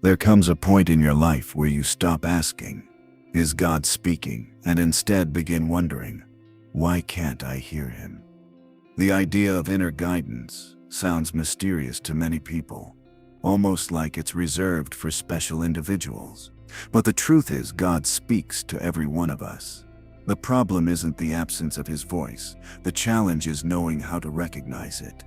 There comes a point in your life where you stop asking, "Is God speaking?" and instead begin wondering, "Why can't I hear him?" The idea of inner guidance sounds mysterious to many people, almost like it's reserved for special individuals. But the truth is, God speaks to every one of us. The problem isn't the absence of his voice. The challenge is knowing how to recognize it.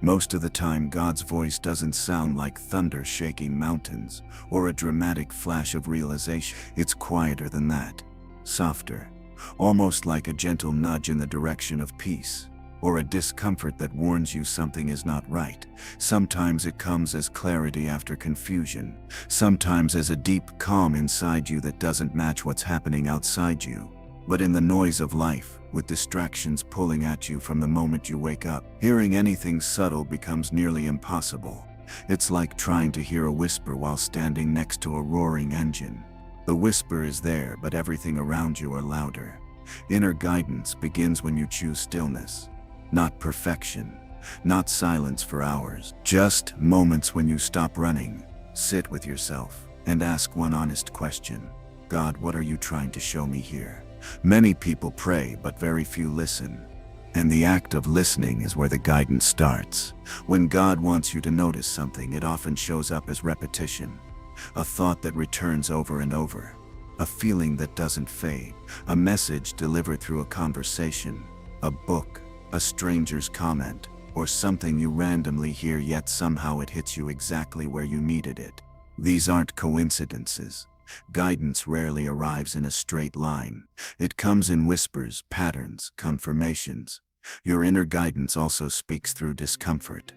Most of the time, God's voice doesn't sound like thunder shaking mountains or a dramatic flash of realization. It's quieter than that, softer, almost like a gentle nudge in the direction of peace, or a discomfort that warns you something is not right. Sometimes it comes as clarity after confusion, sometimes as a deep calm inside you that doesn't match what's happening outside you. But in the noise of life, with distractions pulling at you from the moment you wake up, hearing anything subtle becomes nearly impossible. It's like trying to hear a whisper while standing next to a roaring engine. The whisper is there, but everything around you are louder. Inner guidance begins when you choose stillness. Not perfection, not silence for hours, just moments when you stop running, sit with yourself, and ask one honest question. God, what are you trying to show me here? Many people pray, but very few listen. And the act of listening is where the guidance starts. When God wants you to notice something, it often shows up as repetition. A thought that returns over and over. A feeling that doesn't fade. A message delivered through a conversation. A book. A stranger's comment. Or something you randomly hear, yet somehow it hits you exactly where you needed it. These aren't coincidences. Guidance rarely arrives in a straight line. It comes in whispers, patterns, confirmations. Your inner guidance also speaks through discomfort.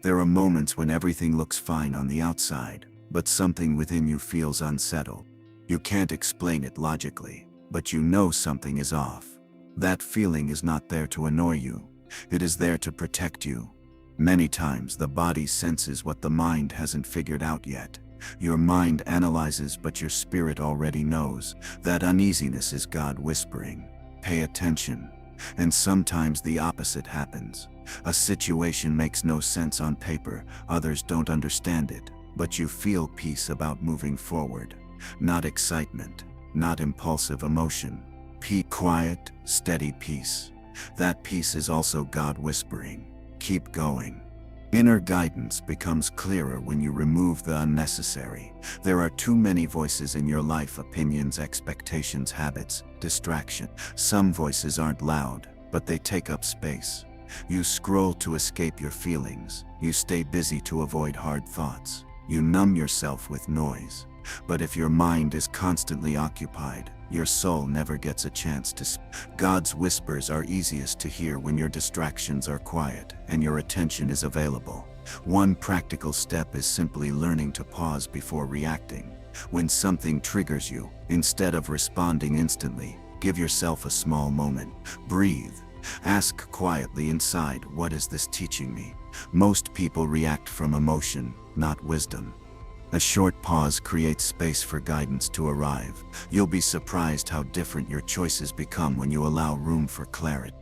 There are moments when everything looks fine on the outside, but something within you feels unsettled. You can't explain it logically, but you know something is off. That feeling is not there to annoy you. It is there to protect you. Many times the body senses what the mind hasn't figured out yet. Your mind analyzes, but your spirit already knows. That uneasiness is God whispering, "Pay attention." And sometimes the opposite happens. A situation makes no sense on paper, others don't understand it, but you feel peace about moving forward. Not excitement, not impulsive emotion. Quiet, steady peace. That peace is also God whispering, "Keep going." Inner guidance becomes clearer when you remove the unnecessary. There are too many voices in your life: opinions, expectations, habits, distraction. Some voices aren't loud, but they take up space. You scroll to escape your feelings. You stay busy to avoid hard thoughts. You numb yourself with noise. But if your mind is constantly occupied, your soul never gets a chance to speak. God's whispers are easiest to hear when your distractions are quiet and your attention is available. One practical step is simply learning to pause before reacting. When something triggers you, instead of responding instantly, give yourself a small moment. Breathe. Ask quietly inside, "What is this teaching me?" Most people react from emotion, not wisdom. A short pause creates space for guidance to arrive. You'll be surprised how different your choices become when you allow room for clarity.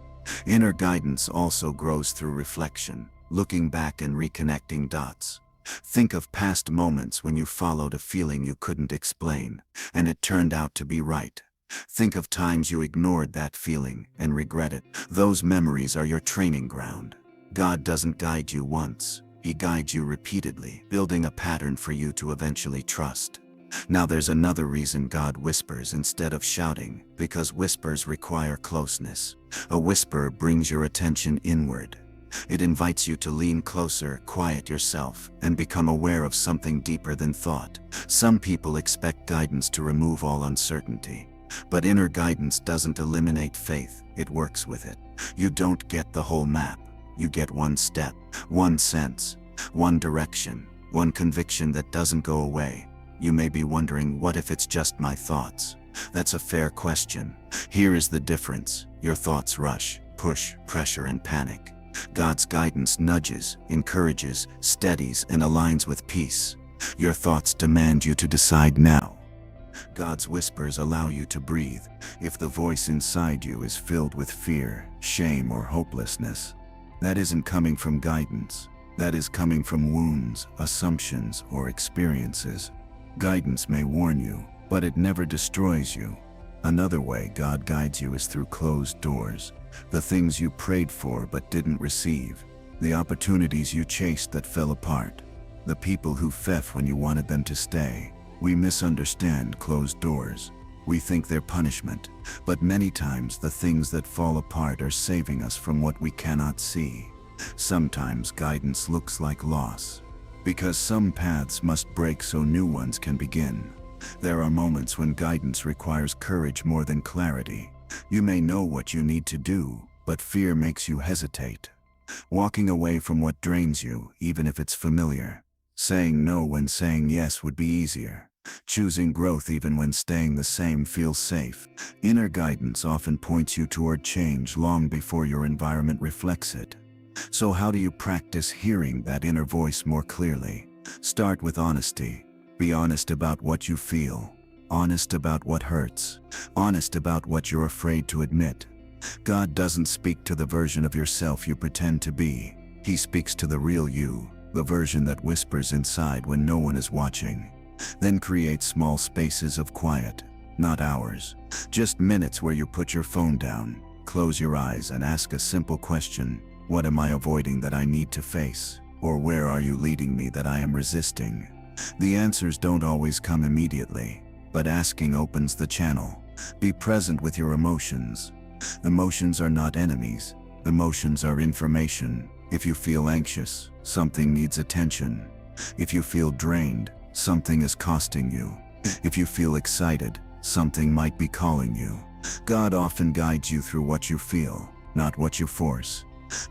Inner guidance also grows through reflection, looking back and reconnecting dots. Think of past moments when you followed a feeling you couldn't explain, and it turned out to be right. Think of times you ignored that feeling and regret it. Those memories are your training ground. God doesn't guide you once. He guides you repeatedly, building a pattern for you to eventually trust. Now there's another reason God whispers instead of shouting, because whispers require closeness. A whisper brings your attention inward. It invites you to lean closer, quiet yourself, and become aware of something deeper than thought. Some people expect guidance to remove all uncertainty. But inner guidance doesn't eliminate faith, it works with it. You don't get the whole map. You get one step, one sense, one direction, one conviction that doesn't go away. You may be wondering, what if it's just my thoughts? That's a fair question. Here is the difference. Your thoughts rush, push, pressure, and panic. God's guidance nudges, encourages, steadies, and aligns with peace. Your thoughts demand you to decide now. God's whispers allow you to breathe. If the voice inside you is filled with fear, shame, or hopelessness, that isn't coming from guidance. That is coming from wounds, assumptions, or experiences. Guidance may warn you, but it never destroys you. Another way God guides you is through closed doors. The things you prayed for but didn't receive. The opportunities you chased that fell apart. The people who left when you wanted them to stay. We misunderstand closed doors. We think they're punishment, but many times the things that fall apart are saving us from what we cannot see. Sometimes guidance looks like loss, because some paths must break so new ones can begin. There are moments when guidance requires courage more than clarity. You may know what you need to do, but fear makes you hesitate. Walking away from what drains you, even if it's familiar. Saying no when saying yes would be easier. Choosing growth even when staying the same feels safe. Inner guidance often points you toward change long before your environment reflects it. So how do you practice hearing that inner voice more clearly? Start with honesty. Be honest about what you feel. Honest about what hurts. Honest about what you're afraid to admit. God doesn't speak to the version of yourself you pretend to be. He speaks to the real you, the version that whispers inside when no one is watching. Then create small spaces of quiet, not hours. Just minutes where you put your phone down, close your eyes and ask a simple question. What am I avoiding that I need to face? Or where are you leading me that I am resisting? The answers don't always come immediately, but asking opens the channel. Be present with your emotions. Emotions are not enemies. Emotions are information. If you feel anxious, something needs attention. If you feel drained, something is costing you. If you feel excited, something might be calling you. God often guides you through what you feel, not what you force.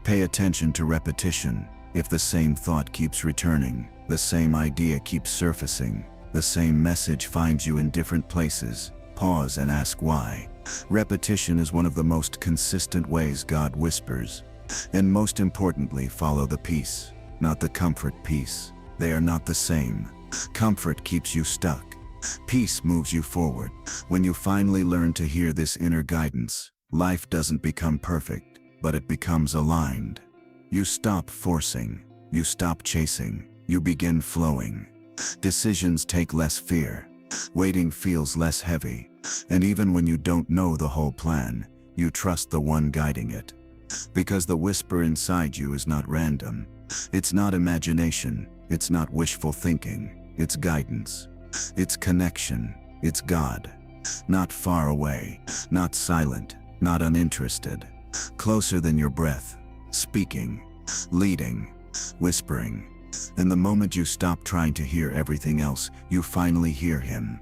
Pay attention to repetition. If the same thought keeps returning, the same idea keeps surfacing, the same message finds you in different places, pause and ask why. Repetition is one of the most consistent ways God whispers. And most importantly, follow the peace, not the comfort piece. They are not the same. Comfort keeps you stuck. Peace moves you forward. When you finally learn to hear this inner guidance, life doesn't become perfect, but it becomes aligned. You stop forcing. You stop chasing. You begin flowing. Decisions take less fear. Waiting feels less heavy. And even when you don't know the whole plan, you trust the one guiding it. Because the whisper inside you is not random. It's not imagination. It's not wishful thinking. It's guidance. It's connection. It's God. Not far away. Not silent. Not uninterested. Closer than your breath. Speaking. Leading. Whispering. And the moment you stop trying to hear everything else, you finally hear Him.